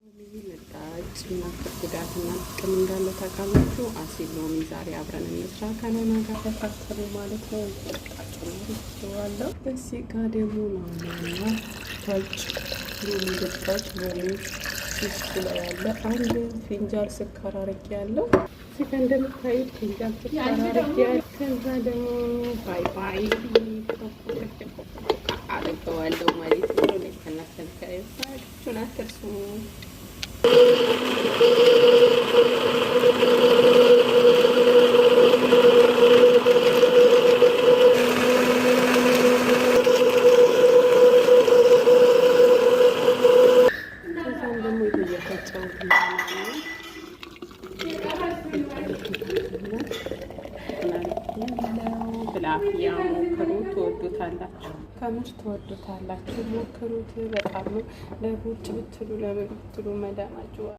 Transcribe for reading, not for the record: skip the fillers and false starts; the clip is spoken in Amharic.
ልጣጭ ጉዳትና ጥቅም እንዳለው ታውቃላችሁ። አሲድ ሎሚ ዛሬ አብረን እንስራ ከነና ጋር ተፋሰሩ ማለት ነው። ልጣጭዋለሁ እዚህ ጋር ደግሞ ናና ታጭ ሎሚ ልጣጭ ሎሚ ውስጡ ላይ ያለ አንድ ፊንጃል ስኳር አድርጌያለሁ። እዚህ ጋር እንደምታዩት ፊንጃል ስኳር አድርጌያለሁ። ከዛ ደግሞ ባይ አድርገዋለሁ ማለት ነው። ከናሰልካዩን አትርሱ። ከዛም ደግሞ እየፈጨው ብላፊያ ሞክሩት፣ ትወዱታላችሁ። ከምር ትወዱታላችሁ፣ ሞክሩት። በጣም ነው ለውጭ ብትሉ ለምን ብትሉ መዳማችሁ